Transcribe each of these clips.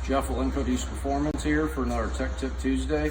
Jeff with Inco Diesel Performance here for another Tech Tip Tuesday.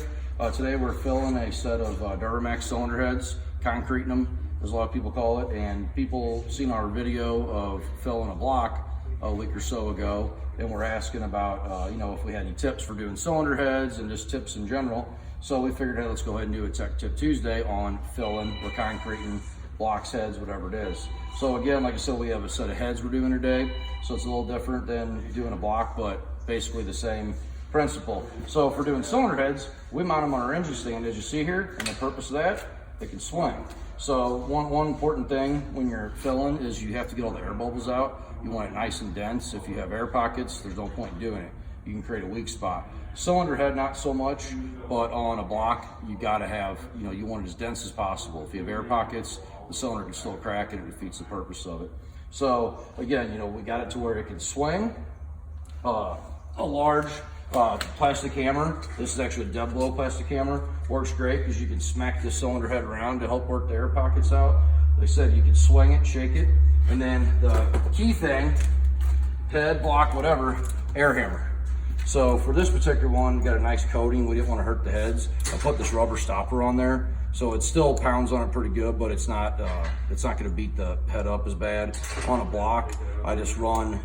Today we're filling a set of Duramax cylinder heads, concreting them, as a lot of people call it, and people seen our video of filling a block a week or so ago, and we're asking about if we had any tips for doing cylinder heads and just tips in general. So we figured, hey, let's go ahead and do a Tech Tip Tuesday on filling or concreting blocks, heads, whatever it is. So again, like I said, we have a set of heads we're doing today, so it's a little different than doing a block, but basically the same principle. So if we're doing cylinder heads, we mount them on our engine stand, as you see here, and the purpose of that, they can swing. So one important thing when you're filling is you have to get all the air bubbles out. You want it nice and dense. If you have air pockets, there's no point in doing it. You can create a weak spot. Cylinder head, not so much, but on a block, you gotta have, you want it as dense as possible. If you have air pockets, the cylinder can still crack and it defeats the purpose of it. So again, we got it to where it can swing. A large plastic hammer, this is actually a dead blow plastic hammer, works great because you can smack the cylinder head around to help work the air pockets out. Like I said, you can swing it, shake it, and then the key thing, head, block, whatever, air hammer. So for this particular one, we got a nice coating. We didn't want to hurt the heads. I put this rubber stopper on there, so it still pounds on it pretty good, but it's not going to beat the head up as bad. On a block, I just run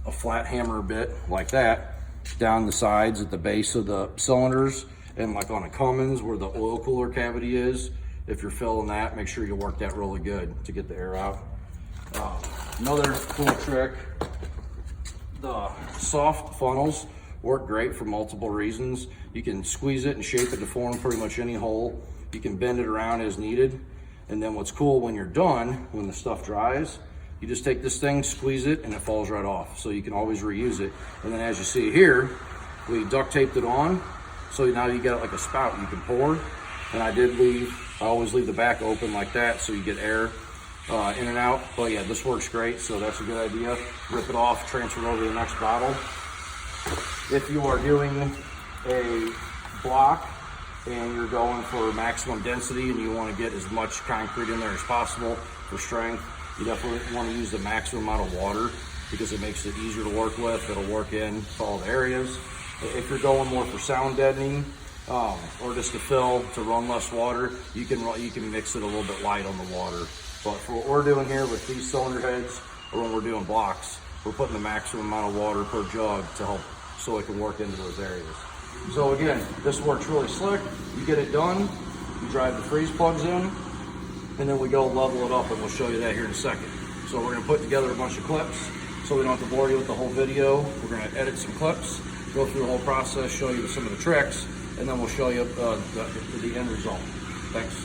a flat hammer bit like that down the sides at the base of the cylinders, and like on a Cummins where the oil cooler cavity is, if you're filling that, make sure you work that really good to get the air out. Another cool trick, the soft funnels work great for multiple reasons. You can squeeze it and shape it to form pretty much any hole. You can bend it around as needed. And then what's cool, when you're done, when the stuff dries, you just take this thing, squeeze it, and it falls right off. So you can always reuse it. And then as you see here, we duct taped it on. So now you got it like a spout you can pour. And I always leave the back open like that so you get air in and out. But yeah, this works great, so that's a good idea. Rip it off, transfer it over to the next bottle. If you are doing a block and you're going for maximum density and you want to get as much concrete in there as possible for strength, you definitely want to use the maximum amount of water because it makes it easier to work with. It'll work in all the areas. If you're going more for sound deadening, or just to fill, to run less water, you can mix it a little bit light on the water. But for what we're doing here with these cylinder heads, or when we're doing blocks, we're putting the maximum amount of water per jug to help so it can work into those areas. So again, this works really slick. You get it done, you drive the freeze plugs in, and then we go level it up, and we'll show you that here in a second. So we're gonna put together a bunch of clips so we don't have to bore you with the whole video. We're gonna edit some clips, go through the whole process, show you some of the tricks, and then we'll show you the end result. Thanks.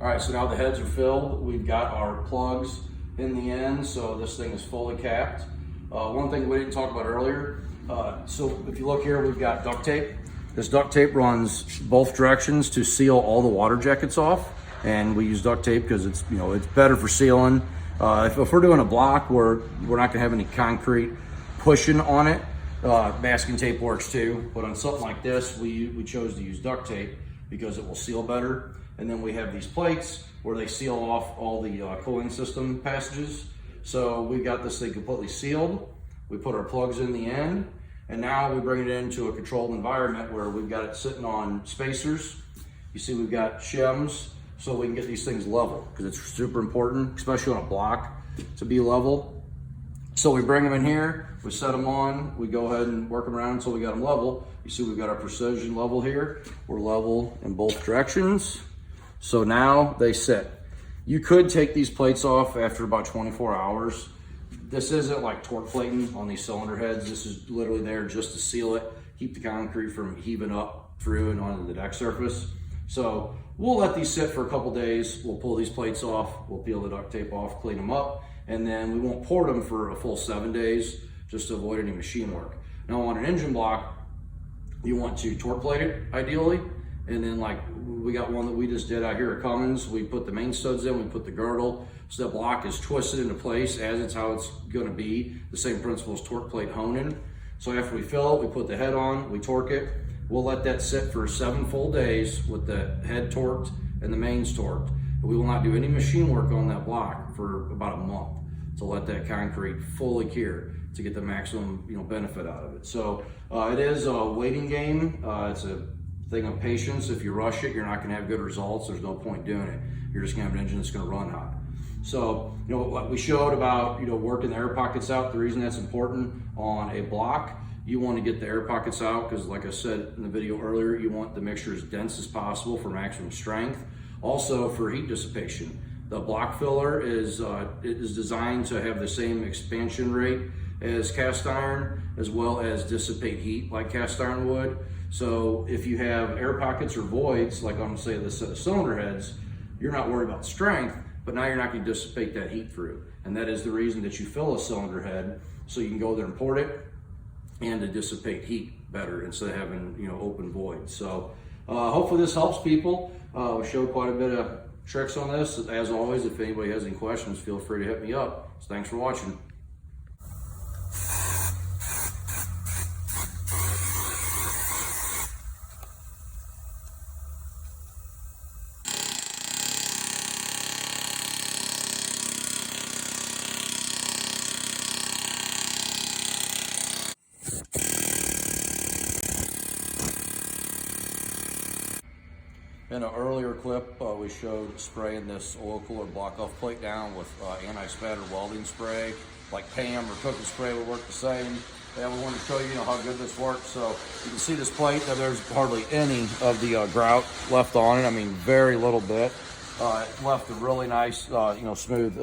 All right, so now the heads are filled. We've got our plugs in the end, so this thing is fully capped. One thing we didn't talk about earlier, so if you look here, we've got duct tape. This duct tape runs both directions to seal all the water jackets off, and we use duct tape because it's, it's better for sealing. If we're doing a block where we're not gonna have any concrete pushing on it, masking tape works too. But on something like this, we chose to use duct tape because it will seal better. And then we have these plates where they seal off all the cooling system passages. So we got this thing completely sealed. We put our plugs in the end, and now we bring it into a controlled environment where we've got it sitting on spacers. You see we've got shims, so we can get these things level, because it's super important, especially on a block, to be level. So we bring them in here, we set them on, we go ahead and work them around until we got them level. You see we've got our precision level here. We're level in both directions. So now they sit. You could take these plates off after about 24 hours. This isn't like torque plating on these cylinder heads. This is literally there just to seal it, keep the concrete from heaving up through and onto the deck surface. So we'll let these sit for a couple days. We'll pull these plates off, we'll peel the duct tape off, clean them up, and then we won't port them for a full 7 days just to avoid any machine work. Now on an engine block, you want to torque plate it ideally. And then like we got one that we just did out here at Cummins. We put the main studs in, we put the girdle. So that block is twisted into place as it's how it's gonna be. The same principle as torque plate honing. So after we fill it, we put the head on, we torque it. We'll let that sit for 7 full days with the head torqued and the mains torqued. We will not do any machine work on that block for about a month to let that concrete fully cure to get the maximum benefit out of it. So it is a waiting game. It's a thing of patience. If you rush it, you're not gonna have good results. There's no point doing it. You're just gonna have an engine that's gonna run hot. So, what we showed about, working the air pockets out, the reason that's important on a block, you want to get the air pockets out because like I said in the video earlier, you want the mixture as dense as possible for maximum strength. Also for heat dissipation. The block filler is designed to have the same expansion rate as cast iron, as well as dissipate heat like cast iron would. So if you have air pockets or voids, like I'm saying, the set of cylinder heads, you're not worried about strength, but now you're not going to dissipate that heat through. And that is the reason that you fill a cylinder head, so you can go there and port it and to dissipate heat better instead of having open voids. So hopefully this helps people. We showed quite a bit of tricks on this. As always, if anybody has any questions, feel free to hit me up. So thanks for watching. In an earlier clip, we showed spraying this oil cooler block-off plate down with anti-spatter welding spray, like PAM or cooking spray would work the same. And we wanted to show you, how good this works. So you can see this plate, now there's hardly any of the grout left on it. I mean, very little bit. It left a really nice, smooth,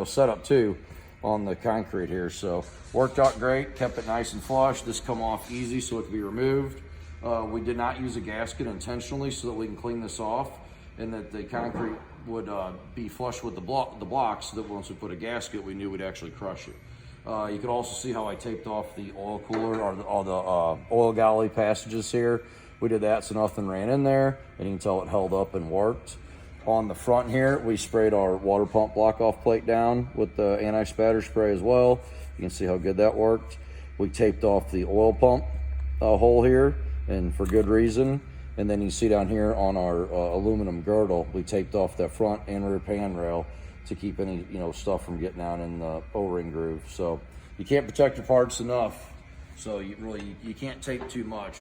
setup too on the concrete here. So worked out great, kept it nice and flush. This come off easy so it can be removed. We did not use a gasket intentionally so that we can clean this off, and that the concrete would be flush with the blocks, so that once we put a gasket, we knew we'd actually crush it. You can also see how I taped off the oil cooler, or all the oil galley passages here. We did that so nothing ran in there, and you can tell it held up and worked. On the front here, we sprayed our water pump block-off plate down with the anti-spatter spray as well. You can see how good that worked. We taped off the oil pump hole here, and for good reason. And then you see down here on our aluminum girdle, we taped off that front and rear pan rail to keep any stuff from getting down in the O-ring groove. So you can't protect your parts enough. So you can't tape too much.